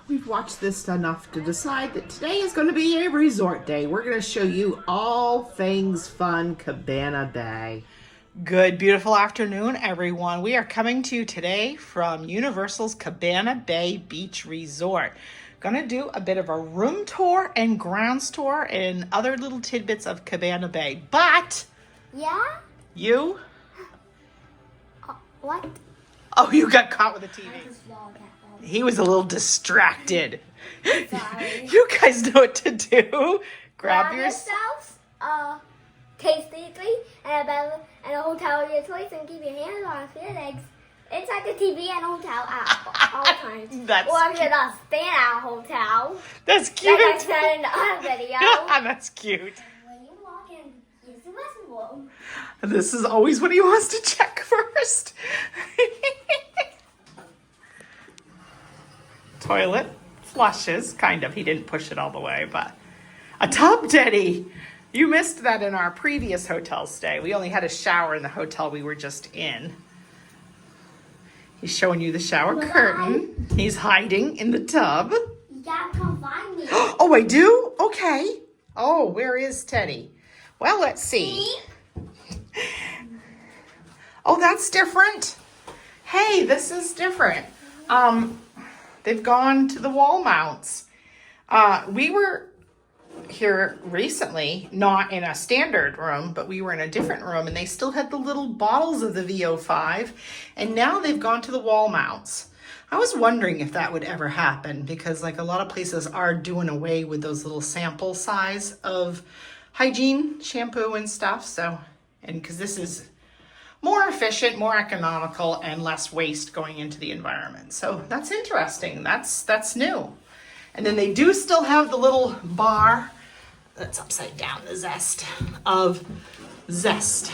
We've watched this enough to decide that today is going to be a resort day. We're going to show you all things fun Cabana Bay. Good, beautiful afternoon, everyone. We are coming to you today from Universal's Cabana Bay Beach Resort. Gonna do a bit of a room tour and grounds tour and other little tidbits of Cabana Bay. But yeah, you? What? Oh, you got caught with the TV. He was a little distracted. Sorry. You guys know what to do. Grab yourselves, tasty and a hotel of your choice, and keep your hands on your legs inside the TV and hotel at all times. Or if you're not staying at a hotel. That's cute. Like I said in the other video. That's cute. When you walk in, use the restroom. This is always what he wants to check first. Toilet flushes, kind of. He didn't push it all the way, but a tub, Teddy. You missed that in our previous hotel stay. We only had a shower in the hotel we were just in. He's showing you the shower curtain. He's hiding in the tub. You gotta come find me. Oh, I do? Okay. Oh, where is Teddy? Well, let's see. Oh, that's different. Hey, this is different. They've gone to the wall mounts. We were here recently, not in a standard room, but we were in a different room, and they still had the little bottles of the VO5, and now they've gone to the wall mounts. I was wondering if that would ever happen, because like a lot of places are doing away with those little sample size of hygiene shampoo and stuff. So, and because this is more efficient, more economical, and less waste going into the environment. So that's interesting. That's new. And then they do still have the little bar that's upside down, the zest of zest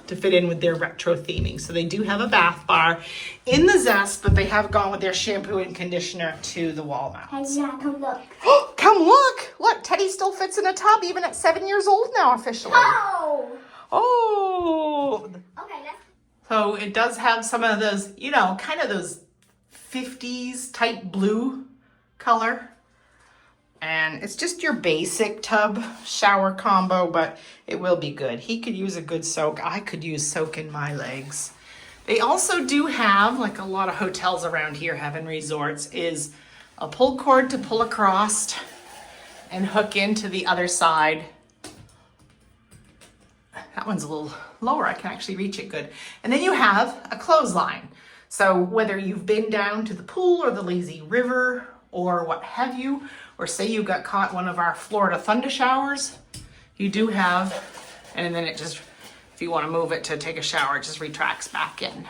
to fit in with their retro theming. So they do have a bath bar in the zest, but they have gone with their shampoo and conditioner to the wall mounts. Hey, yeah, come look. Come look! Look, Teddy still fits in a tub even at 7 years old now officially. Oh! Oh! Okay, let's... So it does have some of those, you know, kind of those 50s type blue color. And it's just your basic tub shower combo, but it will be good. He could use a good soak. I could use soak in my legs. They also do have, like a lot of hotels around here have in resorts, is a pull cord to pull across and hook into the other side. That one's a little lower. I can actually reach it good. And then you have a clothesline. So whether you've been down to the pool or the lazy river or what have you, or say you got caught one of our Florida thunder showers, you do have, and then it just, if you want to move it to take a shower, it just retracts back in.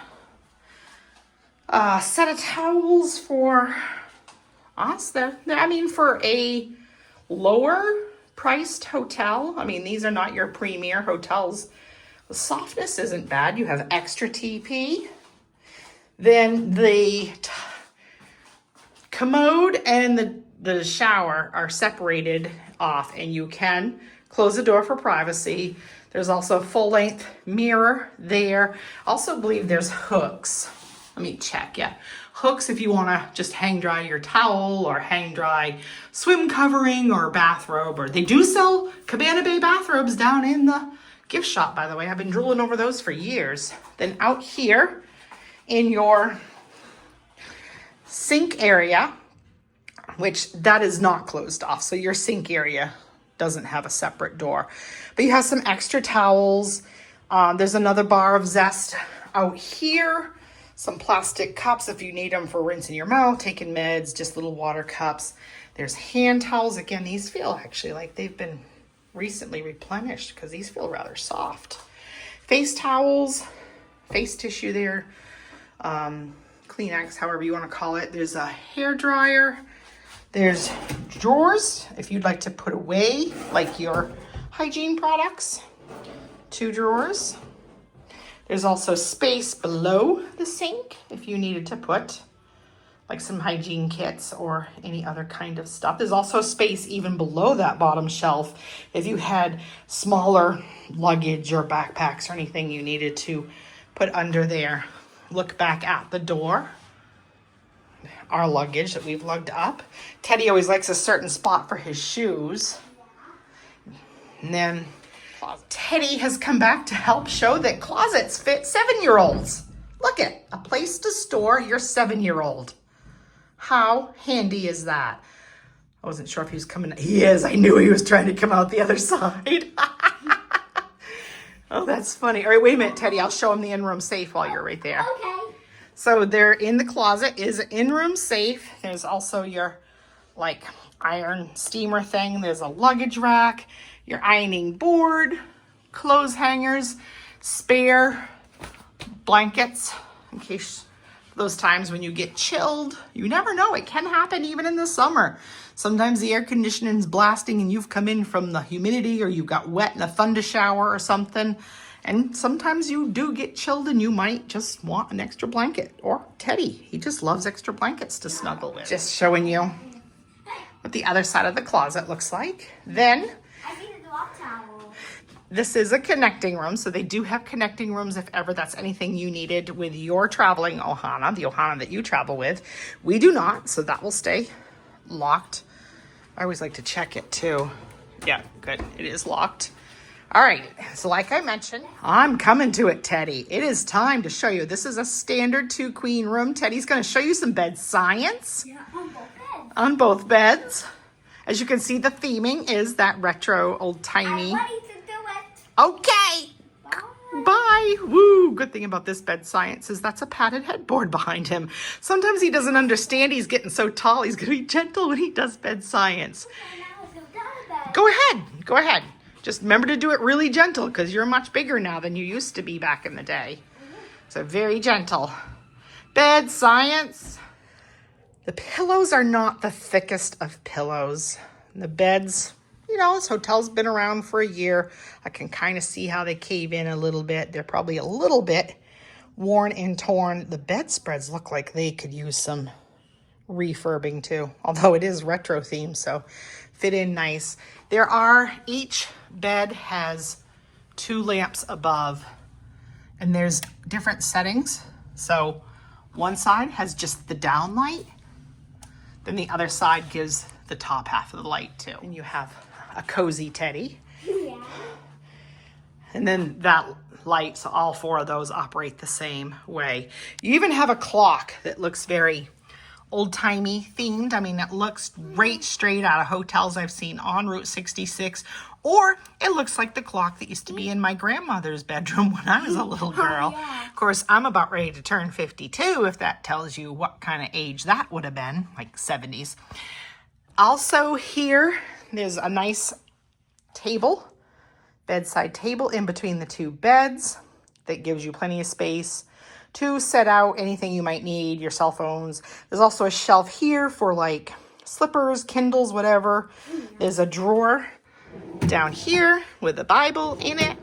Set of towels for us. I mean, for a lower priced hotel, I mean, these are not your premier hotels. The softness isn't bad. You have extra TP. Then the commode and the shower are separated off, and you can close the door for privacy. There's also a full-length mirror there. Also believe there's hooks. Let me check, yeah. Hooks if you want to just hang dry your towel or hang dry swim covering or bathrobe. Or they do sell Cabana Bay bathrobes down in the gift shop, by the way. I've been drooling over those for years. Then out here in your sink area, which that is not closed off. So your sink area doesn't have a separate door, but you have some extra towels. There's another bar of zest out here. Some plastic cups if you need them for rinsing your mouth, taking meds, just little water cups. There's hand towels. Again, these feel actually like they've been recently replenished because these feel rather soft. Face towels, face tissue there, Kleenex, however you want to call it. There's a hair dryer. There's drawers if you'd like to put away like your hygiene products. 2 drawers. There's also space below the sink if you needed to put like some hygiene kits or any other kind of stuff. There's also space even below that bottom shelf if you had smaller luggage or backpacks or anything you needed to put under there. Look back at the door. our luggage that we've lugged up. Teddy always likes a certain spot for his shoes. And then Teddy has come back to help show that closets fit 7-year-olds. Look at a place to store your 7-year-old. How handy is that? I wasn't sure if he was coming. He is. I knew he was trying to come out the other side. Oh, that's funny. All right, wait a minute, Teddy. I'll show him the in-room safe while you're right there. Okay. So there in the closet is an in-room safe. There's also your like iron steamer thing. There's a luggage rack, your ironing board, clothes hangers, spare blankets in case those times when you get chilled. You never know. It can happen even in the summer. Sometimes the air conditioning is blasting and you've come in from the humidity or you got wet in a thunder shower or something. And sometimes you do get chilled and you might just want an extra blanket. Or Teddy, he just loves extra blankets to snuggle with. Just showing you what the other side of the closet looks like. Then, I see the drop towel. this is a connecting room. So they do have connecting rooms if ever that's anything you needed with your traveling Ohana, the Ohana that you travel with. We do not, so that will stay locked. I always like to check it too. Yeah, good. It is locked. All right, so like I mentioned, I'm coming to it, Teddy. It is time to show you. This is a standard 2-queen room. Teddy's gonna show you some bed science. Yeah, on both beds. On both beds. As you can see, the theming is that retro, old-timey. I'm ready to do it. Okay, Bye. bye. Woo, good thing about this bed science is that's a padded headboard behind him. Sometimes he doesn't understand he's getting so tall. He's gonna be gentle when he does bed science. And now it's so down bed. Go ahead. Just remember to do it really gentle because you're much bigger now than you used to be back in the day. So very gentle. Bed science. The pillows are not the thickest of pillows. The beds, you know, this hotel's been around for a year. I can kind of see how they cave in a little bit. They're probably a little bit worn and torn. The bedspreads look like they could use some refurbing too, although it is retro themed, so fit in nice. Each bed has 2 lamps above, and there's different settings. So one side has just the down light, then the other side gives the top half of the light too. And you have a cozy Teddy. Yeah. And then that light, so all 4 of those operate the same way. You even have a clock that looks very old-timey themed. I mean, it looks right straight out of hotels I've seen on Route 66, or it looks like the clock that used to be in my grandmother's bedroom when I was a little girl. Yeah. Of course, I'm about ready to turn 52, if that tells you what kind of age that would have been, like 70s. Also here, there's a nice table, bedside table in between the 2 beds that gives you plenty of space to set out anything you might need, your cell phones. There's also a shelf here for like slippers, Kindles, whatever. There's a drawer down here with a Bible in it.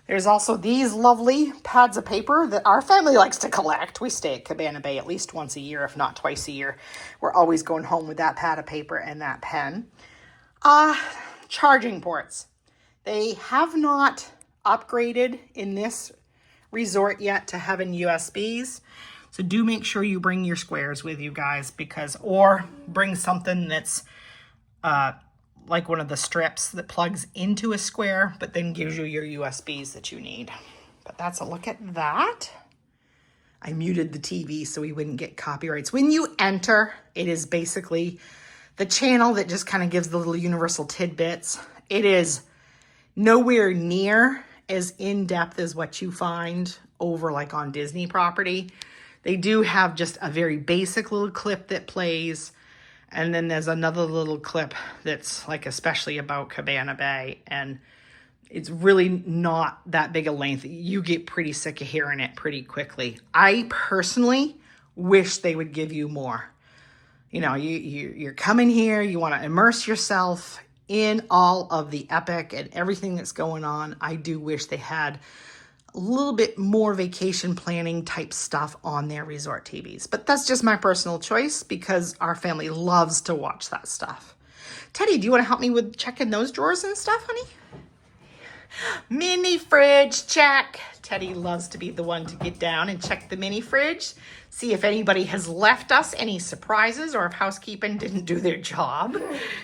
There's also these lovely pads of paper that our family likes to collect. We stay at Cabana Bay at least once a year, if not twice a year. We're always going home with that pad of paper and that pen. Charging ports. They have not upgraded in this resort yet to having USBs. So do make sure you bring your squares with you guys, or bring something that's like one of the strips that plugs into a square, but then gives you your USBs that you need. But that's a look at that. I muted the TV so we wouldn't get copyrights. When you enter, it is basically the channel that just kind of gives the little universal tidbits. It is nowhere near as in-depth as what you find over like on Disney property. They do have just a very basic little clip that plays. And then there's another little clip that's like especially about Cabana Bay. And it's really not that big a length. You get pretty sick of hearing it pretty quickly. I personally wish they would give you more. You know, you're coming here, you want to immerse yourself in all of the epic and everything that's going on. I do wish they had a little bit more vacation planning type stuff on their resort TVs. But that's just my personal choice because our family loves to watch that stuff. Teddy, do you want to help me with checking those drawers and stuff, honey? Mini fridge, check. Teddy loves to be the one to get down and check the mini fridge. See if anybody has left us any surprises or if housekeeping didn't do their job.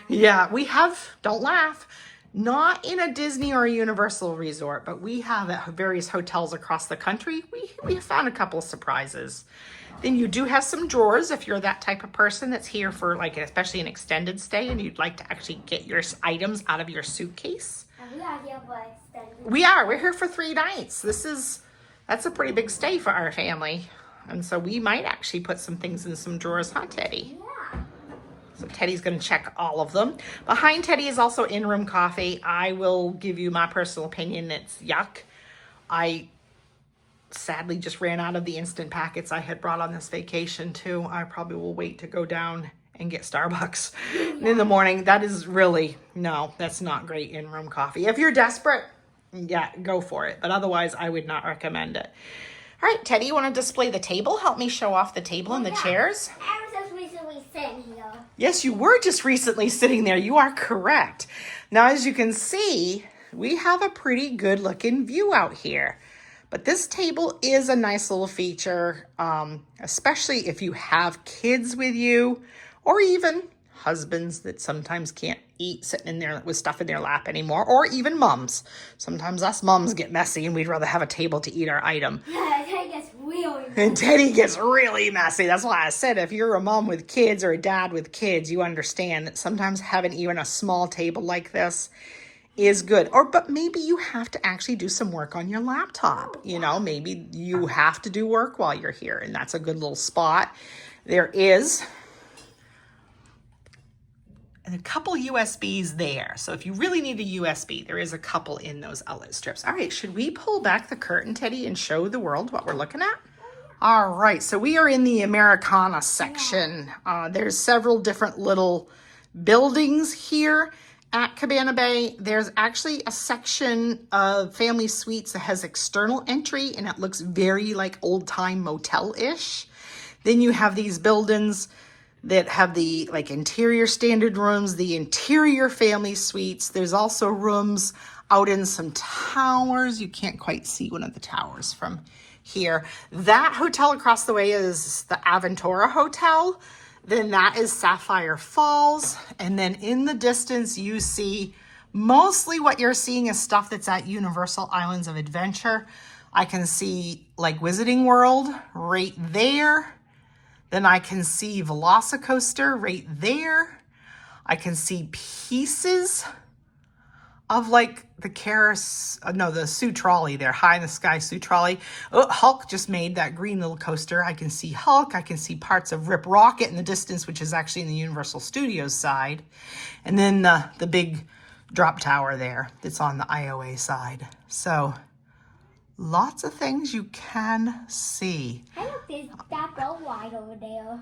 Yeah, we have, don't laugh, not in a Disney or a Universal resort, but we have at various hotels across the country. We found a couple of surprises. Then you do have some drawers if you're that type of person that's here for like, especially an extended stay and you'd like to actually get your items out of your suitcase. We are here for extended. We're here for 3 nights. That's a pretty big stay for our family. And so we might actually put some things in some drawers, huh, Teddy? Yeah. So Teddy's going to check all of them. Behind Teddy is also in-room coffee. I will give you my personal opinion. It's yuck. I sadly just ran out of the instant packets I had brought on this vacation too. I probably will wait to go down and get Starbucks in the morning. That is really, no, that's not great in-room coffee. If you're desperate, yeah, go for it. But otherwise, I would not recommend it. All right, Teddy, you want to display the table? Help me show off the table and the chairs. I was just recently sitting here. Yes, you were just recently sitting there. You are correct. Now, as you can see, we have a pretty good looking view out here. But this table is a nice little feature, especially if you have kids with you or even husbands that sometimes can't eat sitting in there with stuff in their lap anymore, or even mums. Sometimes us mums get messy and we'd rather have a table to eat our item. Yeah, Teddy gets really messy. And Teddy gets really messy. That's why I said if you're a mom with kids or a dad with kids, you understand that sometimes having even a small table like this is good. But maybe you have to actually do some work on your laptop. You know, maybe you have to do work while you're here, and that's a good little spot. There is a couple USBs there. So if you really need a USB, there is a couple in those outlet strips. All right, should we pull back the curtain, Teddy, and show the world what we're looking at? All right, so we are in the Americana section. There's several different little buildings here at Cabana Bay. There's actually a section of family suites that has external entry, and it looks very like old-time motel-ish. Then you have these buildings that have the like interior standard rooms, the interior family suites. There's also rooms out in some towers. You can't quite see one of the towers from here. That hotel across the way is the Aventura Hotel. Then that is Sapphire Falls. And then in the distance, you see mostly what you're seeing is stuff that's at Universal Islands of Adventure. I can see like Wizarding World right there. Then I can see Velocicoaster right there. I can see pieces of like the Sue Trolley there, High in the Sky Sue Trolley. Oh, Hulk just made that green little coaster. I can see Hulk. I can see parts of Rip Rocket in the distance, which is actually in the Universal Studios side. And then the big drop tower there that's on the IOA side. So lots of things you can see. I look, there's that boat ride over there.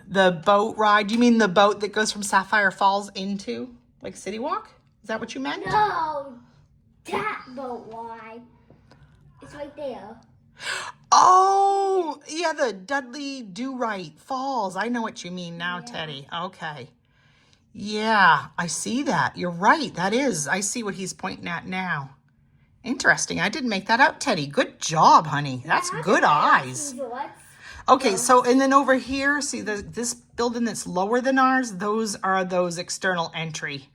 The boat ride? You mean the boat that goes from Sapphire Falls into like City Walk? Is that what you meant? No, that boat ride. It's right there. Oh, yeah, the Dudley Do-Right Falls. I know what you mean now, yeah. Teddy. Okay. Yeah, I see that. You're right. That is. I see what he's pointing at now. Interesting. I didn't make that out, Teddy. Good job, honey. That's good eyes. Okay, so and then over here, see this building that's lower than ours, those are those external entry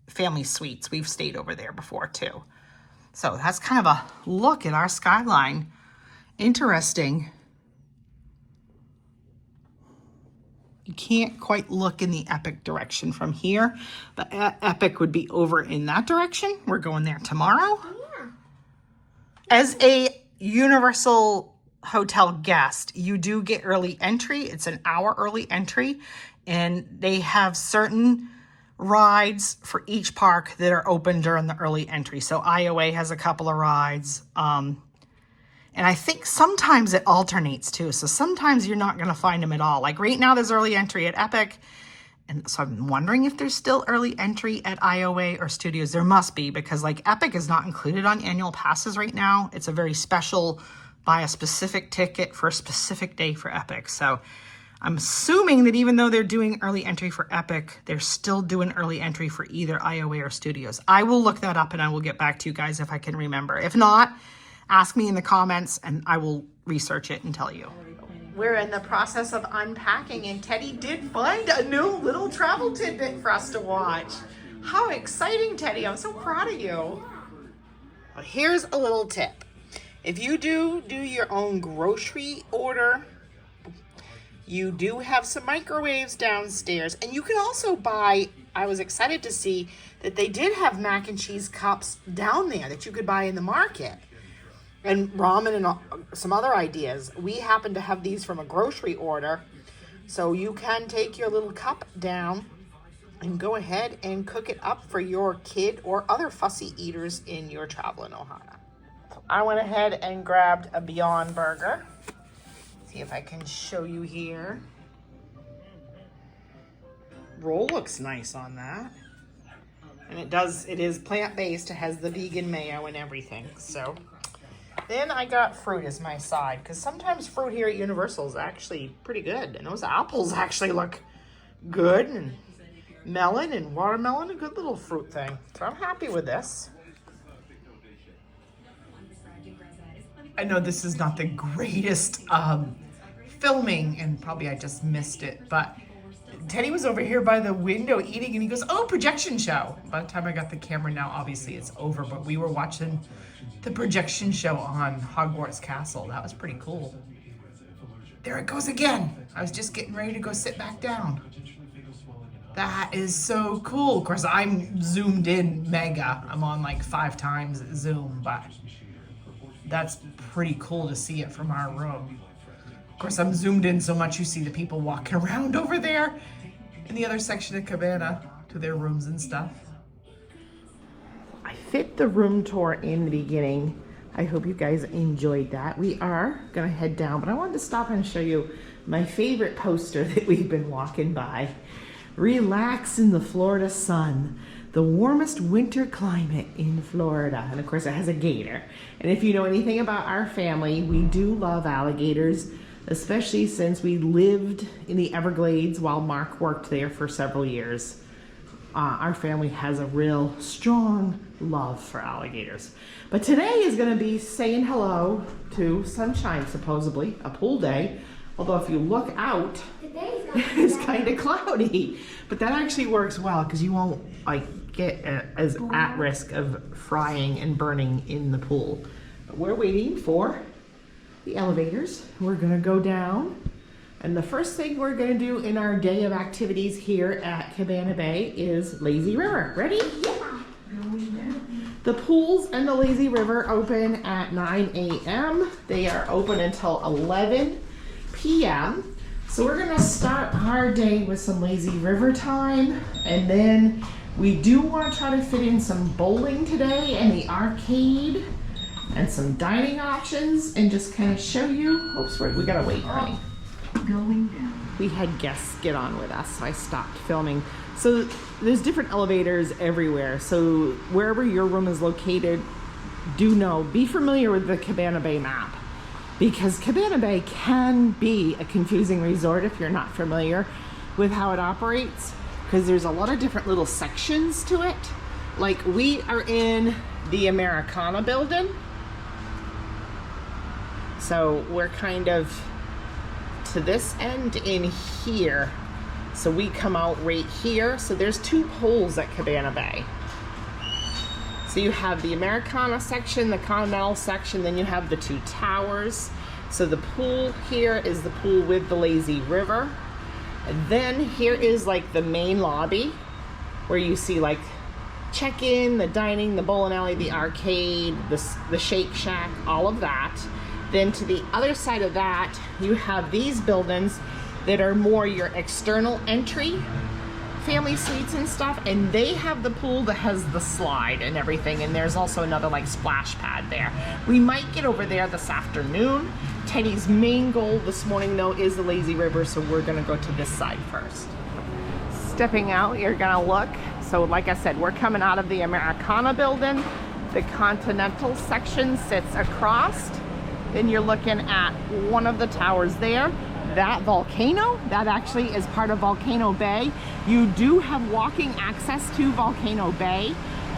family suites. We've stayed over there before too. So that's kind of a look at our skyline. Interesting. You can't quite look in the Epic direction from here, but Epic would be over in that direction. We're going there tomorrow. Yeah. As a Universal Hotel guest, you do get early entry. It's an hour early entry, and they have certain rides for each park that are open during the early entry. So IOA has a couple of rides. And I think sometimes it alternates too. So sometimes you're not going to find them at all. Like right now there's early entry at Epic. And so I'm wondering if there's still early entry at IOA or Studios. There must be, because like Epic is not included on annual passes right now. It's a very special, buy a specific ticket for a specific day for Epic. So I'm assuming that even though they're doing early entry for Epic, they're still doing early entry for either IOA or Studios. I will look that up and I will get back to you guys if I can remember. If not, ask me in the comments and I will research it and tell you. We're in the process of unpacking and Teddy did find a new little travel tidbit for us to watch. How exciting, Teddy. I'm so proud of you. Well, here's a little tip. If you do your own grocery order, you do have some microwaves downstairs, and you can also buy, I was excited to see that they did have mac and cheese cups down there that you could buy in the market. And ramen and some other ideas. We happen to have these from a grocery order, so you can take your little cup down and go ahead and cook it up for your kid or other fussy eaters in your travel in Ohio. I went ahead and grabbed a Beyond Burger. See if I can show you here. Roll looks nice on that. And it is plant-based. It has the vegan mayo and everything. So then I got fruit as my side, because sometimes fruit here at Universal is actually pretty good. And those apples actually look good, and melon and watermelon, a good little fruit thing. So I'm happy with this. I know this is not the greatest filming, and probably I just missed it, but Teddy was over here by the window eating, and he goes, oh, projection show. By the time I got the camera now, obviously it's over, but we were watching the projection show on Hogwarts Castle. That was pretty cool. There it goes again. I was just getting ready to go sit back down. That is so cool. Of course, I'm zoomed in mega. I'm on like 5 times zoom, but that's pretty cool to see it from our room. Of course, I'm zoomed in so much you see the people walking around over there in the other section of Cabana to their rooms and stuff. I fit the room tour in the beginning. I hope you guys enjoyed that. We are gonna head down, but I wanted to stop and show you my favorite poster that we've been walking by. Relax in the Florida sun, the warmest winter climate in Florida. And of course it has a gator. And if you know anything about our family, we do love alligators, especially since we lived in the Everglades while Mark worked there for several years. Our family has a real strong love for alligators. But today is gonna be saying hello to sunshine, supposedly, a pool day. Although if you look out, it's kind of cloudy, but that actually works well because you won't get as at risk of frying and burning in the pool. But we're waiting for the elevators. We're gonna go down, and the first thing we're gonna do in our day of activities here at Cabana Bay is Lazy River. Ready? Yeah. The pools and the Lazy River open at 9 a.m. They are open until 11 p.m. So we're gonna start our day with some Lazy River time, and then we do want to try to fit in some bowling today and the arcade and some dining options, and just kind of show you. Oops, we gotta wait, honey. Going down. We had guests get on with us, so I stopped filming. So there's different elevators everywhere. So wherever your room is located, be familiar with the Cabana Bay map, because Cabana Bay can be a confusing resort if you're not familiar with how it operates, because there's a lot of different little sections to it. Like, we are in the Americana building, so we're kind of to this end in here. So we come out right here. So there's 2 poles at Cabana Bay. So you have the Americana section, the Continental section, then you have the 2 towers. So the pool here is the pool with the Lazy River. And then here is like the main lobby where you see like check-in, the dining, the bowling alley, the arcade, the Shake Shack, all of that. Then to the other side of that, you have these buildings that are more your external entry, family suites and stuff, and they have the pool that has the slide and everything, and there's also another like splash pad there. We might get over there this afternoon. Teddy's main goal this morning though is the Lazy River, so we're gonna go to this side first. Stepping out, you're gonna look. So like I said, we're coming out of the Americana building. The Continental section sits across. Then you're looking at one of the towers there. that volcano. That actually is part of Volcano Bay. You do have walking access to Volcano Bay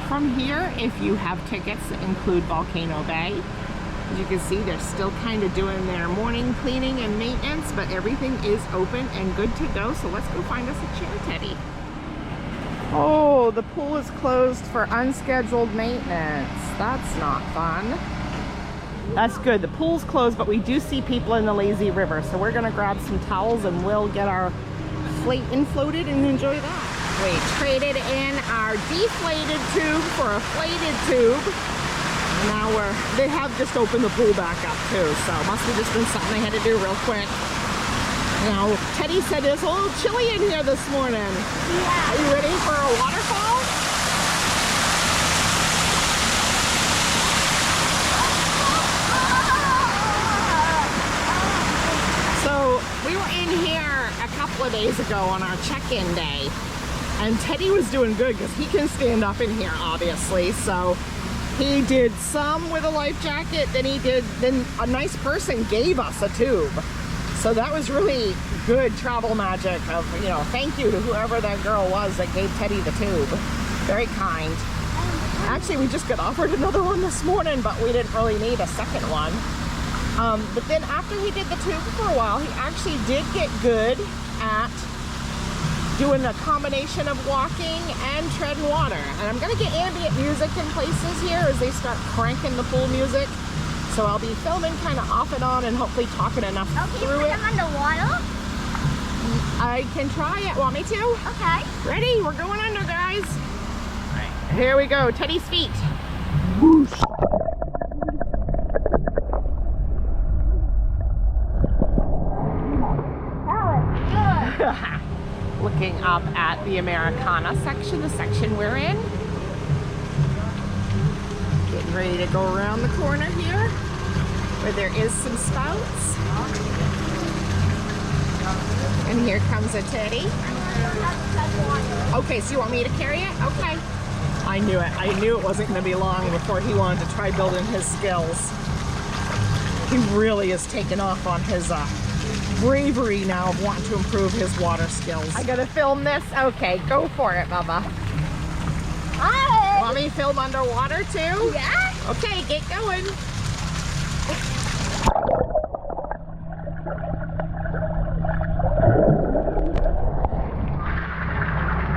from here if you have tickets that include Volcano Bay. As you can see, they're still kind of doing their morning cleaning and maintenance, but everything is open and good to go. So let's go find us a chair, Teddy. Oh, the pool is closed for unscheduled maintenance. That's not fun. That's good. The pool's closed, but we do see people in the lazy river. So we're gonna grab some towels and we'll get our flate inflated and enjoy that. We traded in our deflated tube for a flated tube. Now they have just opened the pool back up too, so must have just been something they had to do real quick. Now, Teddy said it's a little chilly in here this morning. Yeah. Are you ready for a waterfall? So, we were in here a couple of days ago on our check-in day, and Teddy was doing good because he can stand up in here, obviously, so he did some with a life jacket, then a nice person gave us a tube. So that was really good travel magic of, you know, thank you to whoever that girl was that gave Teddy the tube. Very kind. Actually, we just got offered another one this morning, but we didn't really need a second one. But then after he did the tube for a while, he actually did get good at doing a combination of walking and treading water. And I'm gonna get ambient music in places here as they start cranking the pool music. So I'll be filming kind of off and on and hopefully talking enough through it. Okay, put them underwater? I can try it. Want me to? Okay. Ready? We're going under, guys. All right. Here we go. Teddy's feet. Whoosh. That was good. Looking up at the Americana section, the section we're in. Getting ready to go around the corner here where there is some spouts. And here comes a Teddy. Okay, so you want me to carry it? Okay. I knew it. I knew it wasn't going to be long before he wanted to try building his skills. He really is taking off on his bravery now of wanting to improve his water skills. I gotta film this? Okay, go for it, Bubba. Hi. Want me to film underwater too? Yeah. Okay, get going.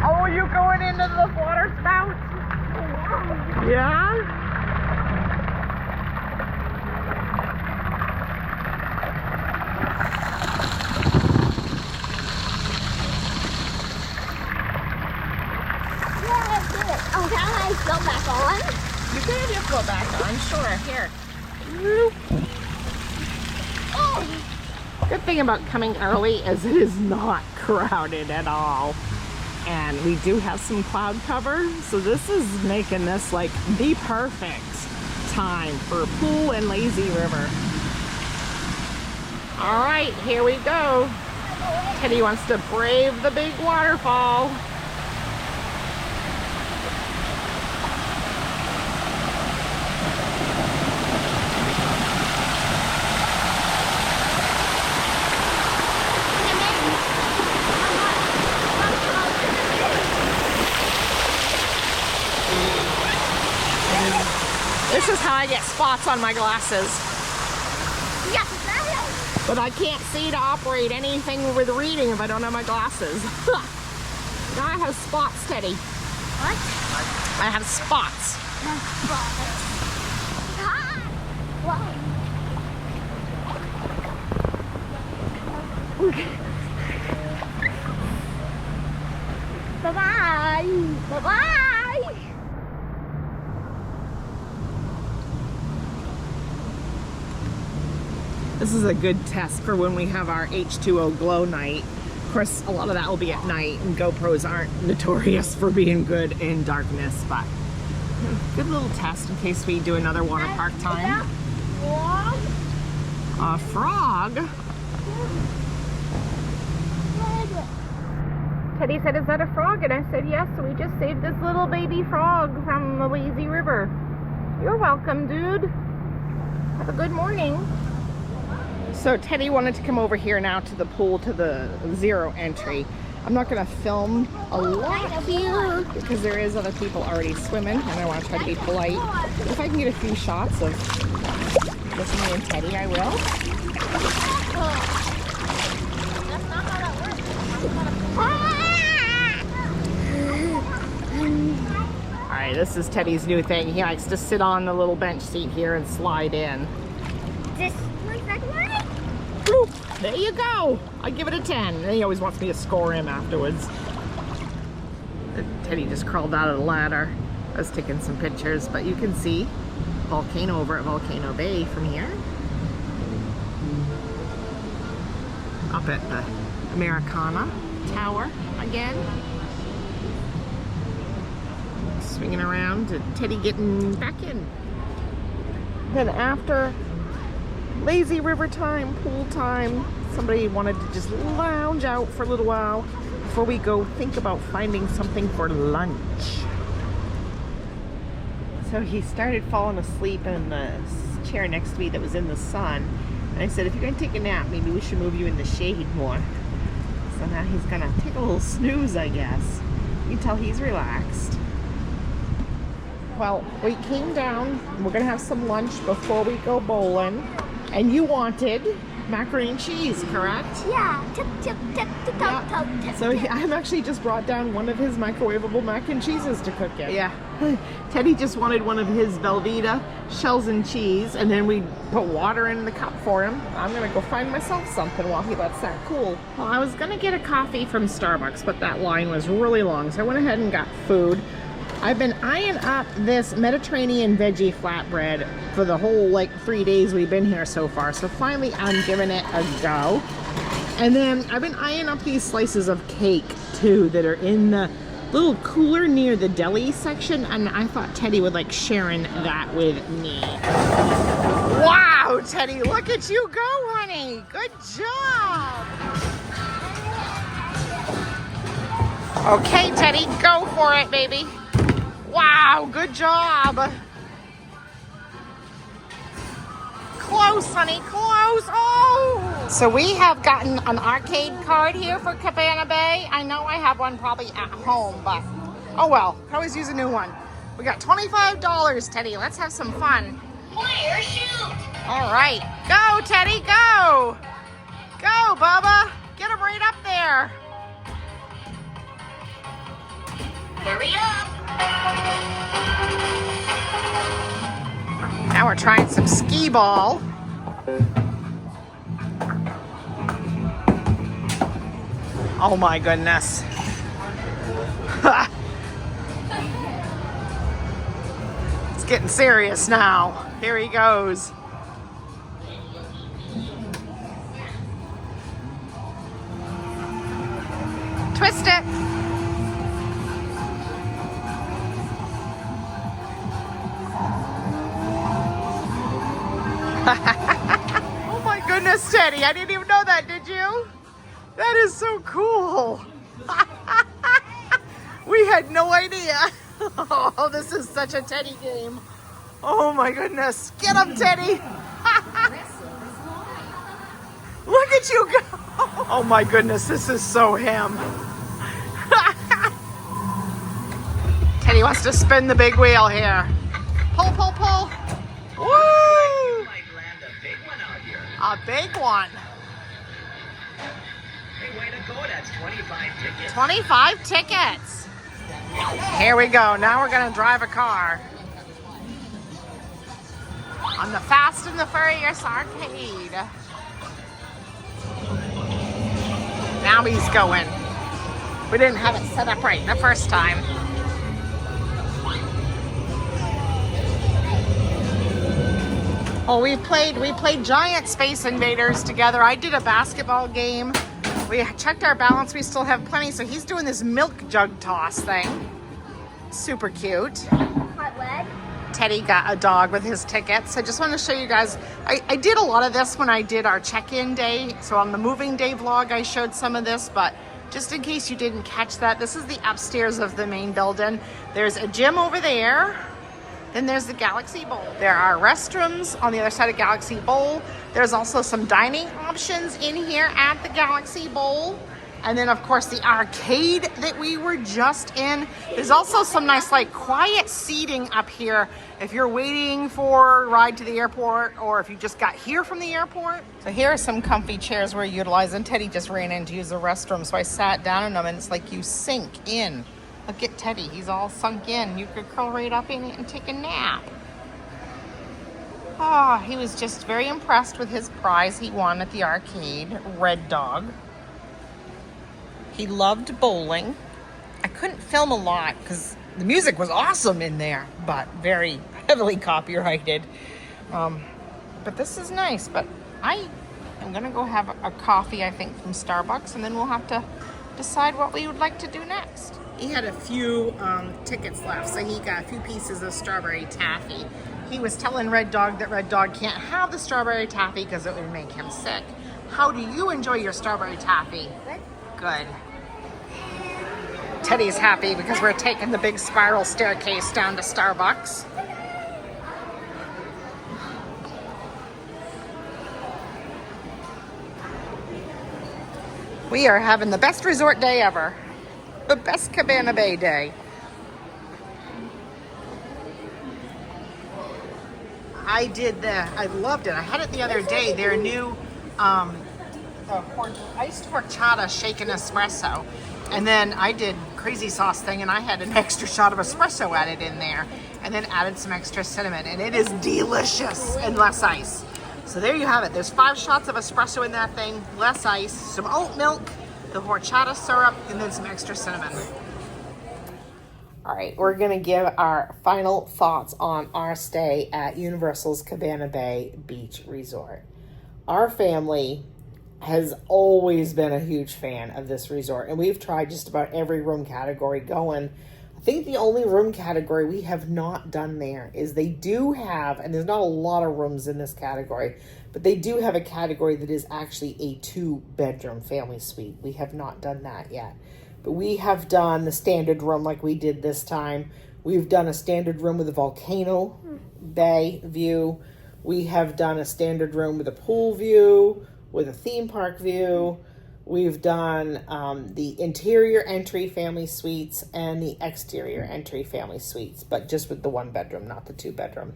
Oh, you going into the water spout? Yeah? Oh, can I go back on? You can have your float back on, sure. Here. Oh. Good thing about coming early is it is not crowded at all. And we do have some cloud cover, so this is making this like the perfect time for pool and lazy river. All right, here we go. Teddy wants to brave the big waterfall. This is how I get spots on my glasses. Yeah. But I can't see to operate anything with reading if I don't have my glasses. Now I have spots, Teddy. What? I have spots. Bye-bye. Bye-bye. This is a good test for when we have our H2O glow night. Of course, a lot of that will be at night, and GoPros aren't notorious for being good in darkness, but good little test in case we do another water park time. A frog? Teddy said, is that a frog? And I said, yes, so we just saved this little baby frog from the lazy river. You're welcome, dude. Have a good morning. So Teddy wanted to come over here now to the pool, to the zero entry. I'm not going to film a lot here because there is other people already swimming and I want to try to be polite. But if I can get a few shots of just me and Teddy, I will. That's not how that works. Alright, this is Teddy's new thing. He likes to sit on the little bench seat here and slide in. Just one second. Bloop. There you go. I give it a 10. And he always wants me to score him afterwards. Teddy just crawled out of the ladder. I was taking some pictures, but you can see volcano over at Volcano Bay from here. Up at the Americana Tower again. Swinging around and Teddy getting back in. Then after lazy river time, pool time, somebody wanted to just lounge out for a little while before we go think about finding something for lunch. So he started falling asleep in the chair next to me that was in the sun. And I said, if you're going to take a nap, maybe we should move you in the shade more. So now he's going to take a little snooze, I guess. You can tell he's relaxed. Well, we came down. We're going to have some lunch before we go bowling. And you wanted macaroni and cheese, correct? Yeah. Tip, tip, tip, tip, Yeah. tip, tip, So tip. I've actually just brought down one of his microwavable mac and cheeses to cook it. Yeah. Teddy just wanted one of his Velveeta shells and cheese, and then we put water in the cup for him. I'm gonna go find myself something while he lets that cool. Well, I was gonna get a coffee from Starbucks, but that line was really long, so I went ahead and got food. I've been eyeing up this Mediterranean veggie flatbread for the whole 3 days we've been here so far. So finally I'm giving it a go. And then I've been eyeing up these slices of cake too that are in the little cooler near the deli section. And I thought Teddy would like sharing that with me. Wow, Teddy, look at you go, honey. Good job. Okay, Teddy, go for it, baby. Wow, good job. Close, honey, close. Oh! So we have gotten an arcade card here for Cabana Bay. I know I have one probably at home, but oh well, I always use a new one. We got $25, Teddy. Let's have some fun. Player shoot. All right, go, Teddy, go. Go, Bubba. Get him right up there. Hurry up. Now we're trying some skee ball. Oh my goodness. It's getting serious now. Here he goes. Twist it. Oh my goodness, Teddy. I didn't even know that, did you? That is so cool. We had no idea. Oh, this is such a Teddy game. Oh my goodness. Get him, Teddy. Look at you go. Oh my goodness, this is so him. Teddy wants to spin the big wheel here. Pull, pull, pull. Woo! A big one. Hey, way to go. That's 25 tickets. 25 tickets. Here we go. Now we're going to drive a car. On the Fast and the Furious arcade. Now he's going. We didn't have it set up right the first time. Oh, we played Giant Space Invaders together. I did a basketball game. We checked our balance. We still have plenty. So he's doing this milk jug toss thing. Super cute. Hot lead. Teddy got a dog with his tickets. I just want to show you guys. I did a lot of this when I did our check-in day. So on the moving day vlog, I showed some of this. But just in case you didn't catch that, this is the upstairs of the main building. There's a gym over there. Then there's the Galaxy Bowl. There are restrooms on the other side of Galaxy Bowl. There's also some dining options in here at the Galaxy Bowl. And then, of course, the arcade that we were just in. There's also some nice, like, quiet seating up here if you're waiting for a ride to the airport or if you just got here from the airport. So here are some comfy chairs we're utilizing. Teddy just ran in to use the restroom, so I sat down in them, and it's like you sink in. Look at Teddy. He's all sunk in. You could curl right up in it and take a nap. Oh, he was just very impressed with his prize he won at the arcade, Red Dog. He loved bowling. I couldn't film a lot because the music was awesome in there, but very heavily copyrighted. But this is nice. But I am going to go have a coffee, I think, from Starbucks, and then we'll have to decide what we would like to do next. He had a few tickets left, so he got a few pieces of strawberry taffy. He was telling Red Dog that Red Dog can't have the strawberry taffy because it would make him sick. How do you enjoy your strawberry taffy? Good. Teddy's happy because we're taking the big spiral staircase down to Starbucks. We are having the best resort day ever. The best Cabana Bay day. I loved it. I had it the other day. Their new iced horchata shaken espresso. And then I did crazy sauce thing, and I had an extra shot of espresso added in there, and then added some extra cinnamon, and it is delicious and less ice. So there you have it. There's 5 shots of espresso in that thing, less ice, some oat milk, the horchata syrup, and then some extra cinnamon. All right, we're gonna give our final thoughts on our stay at Universal's Cabana Bay Beach Resort. Our family has always been a huge fan of this resort, and we've tried just about every room category going. I think the only room category we have not done there is they do have, and there's not a lot of rooms in this category, but they do have a category that is actually a 2-bedroom family suite. We have not done that yet, but we have done the standard room like we did this time. We've done a standard room with a volcano bay view. We have done a standard room with a pool view, with a theme park view. We've done the interior entry family suites and the exterior entry family suites, but just with the 1-bedroom, not the 2-bedroom.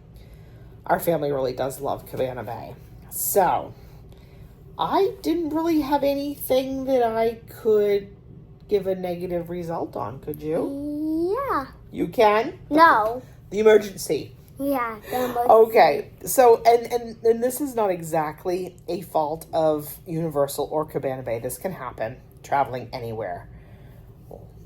Our family really does love Cabana Bay. So I didn't really have anything that I could give a negative result on, could you? Yeah. You can? No. The emergency. Yeah. Okay, so and this is not exactly a fault of Universal or Cabana Bay. This can happen traveling anywhere.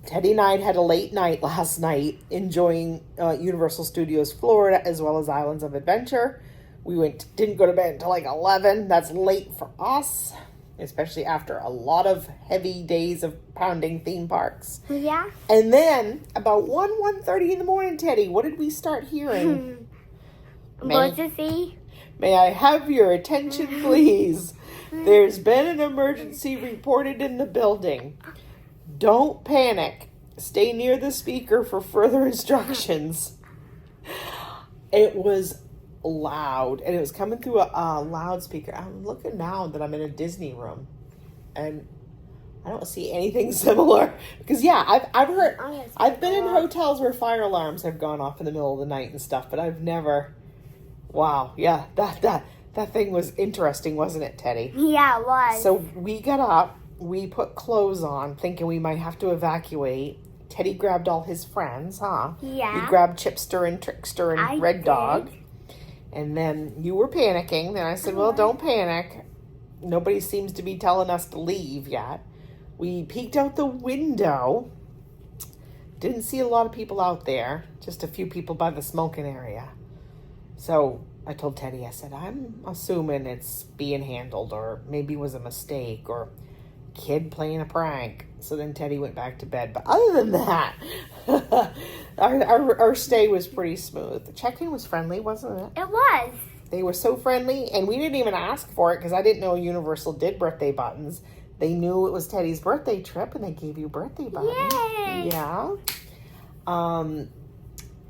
Teddy and I had a late night last night enjoying Universal Studios Florida as well as Islands of Adventure. We didn't go to bed until like 11. That's late for us, especially after a lot of heavy days of pounding theme parks. Yeah. And then about 1:30 in the morning, Teddy, what did we start hearing? Emergency. May I have your attention, please? There's been an emergency reported in the building. Don't panic. Stay near the speaker for further instructions. It was loud, and it was coming through a loudspeaker. I'm looking now that I'm in a Disney room, and I don't see anything similar. Because yeah, I've been in hotels where fire alarms have gone off in the middle of the night and stuff, but I've never. Wow, yeah, that thing was interesting, wasn't it, Teddy? Yeah, it was. So we got up, we put clothes on, thinking we might have to evacuate. Teddy grabbed all his friends, huh? Yeah. You grabbed Chipster and Trickster and Red Dog. And then you were panicking. Then I said, well, don't panic. Nobody seems to be telling us to leave yet. We peeked out the window. Didn't see a lot of people out there. Just a few people by the smoking area. So I told Teddy, I said, I'm assuming it's being handled, or maybe it was a mistake, or kid playing a prank. So then Teddy went back to bed. But other than that, our stay was pretty smooth. The check-in was friendly, wasn't it? It was. They were so friendly, and we didn't even ask for it because I didn't know Universal did birthday buttons. They knew it was Teddy's birthday trip, and they gave you birthday buttons. Yay! Yeah.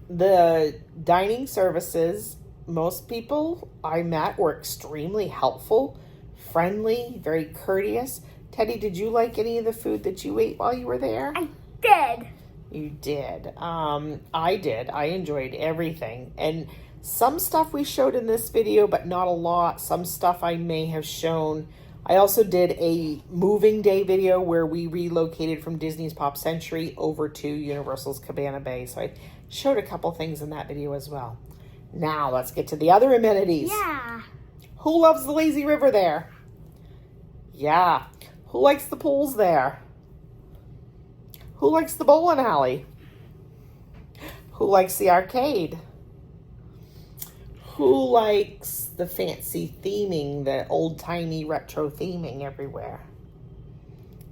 the dining services, most people I met were extremely helpful, friendly, very courteous. Teddy, did you like any of the food that you ate while you were there? I did. You did. I did. I enjoyed everything. And some stuff we showed in this video, but not a lot. Some stuff I may have shown. I also did a moving day video where we relocated from Disney's Pop Century over to Universal's Cabana Bay. So I showed a couple things in that video as well. Now let's get to the other amenities. Yeah. Who loves the lazy river there? Yeah. Who likes the pools there? Who likes the bowling alley? Who likes the arcade? Who likes the fancy theming, the old-timey retro theming everywhere?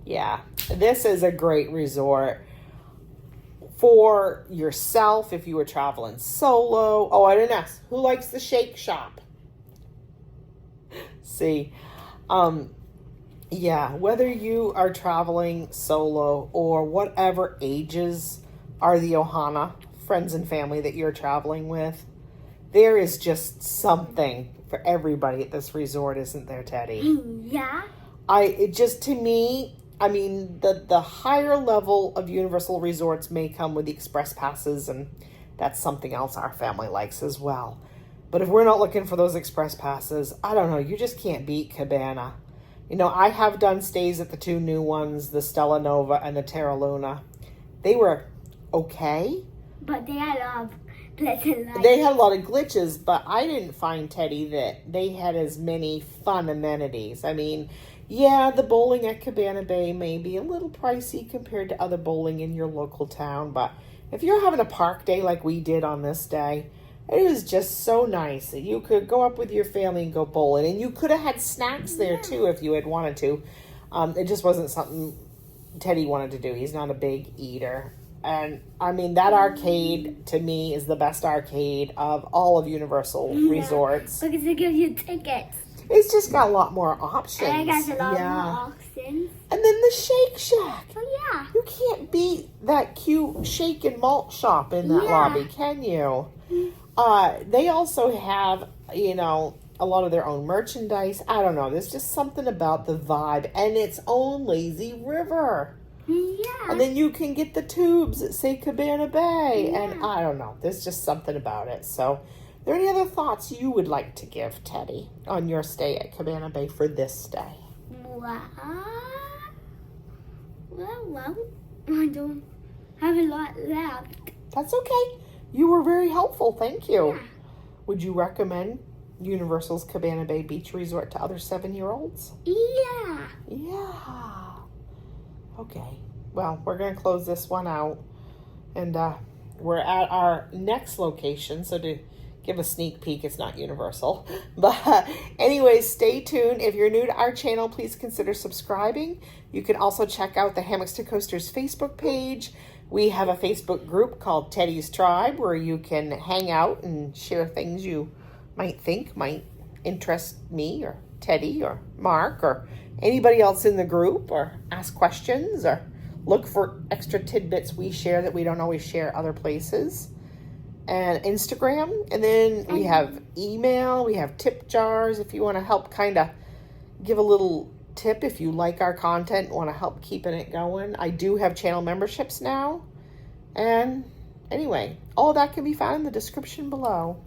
Yeah, this is a great resort for yourself if you were traveling solo. Oh, I didn't ask. Who likes the shake shop? See, yeah, whether you are traveling solo or whatever ages are the Ohana friends and family that you're traveling with, there is just something for everybody at this resort, isn't there, Teddy? Yeah. To me, I mean, the higher level of Universal resorts may come with the express passes, and that's something else our family likes as well. But if we're not looking for those express passes, I don't know, you just can't beat Cabana. You know, I have done stays at the two new ones, the Stella Nova and the Terra Luna. They were okay. But they had a lot of glitches. They had a lot of glitches, but I didn't find, Teddy, that they had as many fun amenities. I mean, yeah, the bowling at Cabana Bay may be a little pricey compared to other bowling in your local town, but if you're having a park day like we did on this day, it was just so nice that you could go up with your family and go bowling. And you could have had snacks there, too, if you had wanted to. It just wasn't something Teddy wanted to do. He's not a big eater. And, I mean, that arcade, to me, is the best arcade of all of Universal resorts. Because they give you tickets. It's just got a lot more options. And I got a lot more options. And then the Shake Shack. Oh, yeah. You can't beat that cute shake and malt shop in that lobby, can you? They also have, you know, a lot of their own merchandise. I don't know. There's just something about the vibe and its own lazy river. Yeah. And then you can get the tubes that say Cabana Bay. Yeah. And I don't know. There's just something about it. So, are there any other thoughts you would like to give, Teddy, on your stay at Cabana Bay for this day? Well, I don't have a lot left. That's okay. You were very helpful. Thank you. Yeah. Would you recommend Universal's Cabana Bay Beach Resort to other 7-year-olds? Yeah. Yeah. Okay. Well, we're going to close this one out. And we're at our next location. So to give a sneak peek, it's not Universal. But anyways, stay tuned. If you're new to our channel, please consider subscribing. You can also check out the Hammocks to Coasters Facebook page. We have a Facebook group called Teddy's Tribe where you can hang out and share things you might think might interest me or Teddy or Mark or anybody else in the group, or ask questions or look for extra tidbits we share that we don't always share other places. And Instagram, and then we have email, we have tip jars if you want to help kind of give a little tip if you like our content and want to help keeping it going. I do have channel memberships now. And anyway, all of that can be found in the description below.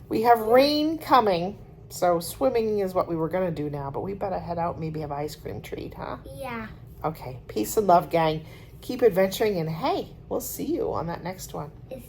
We have rain coming, so swimming is what we were going to do now, but we better head out and maybe have an ice cream treat, huh? Yeah. Okay, peace and love, gang. Keep adventuring, and hey, we'll see you on that next one. It's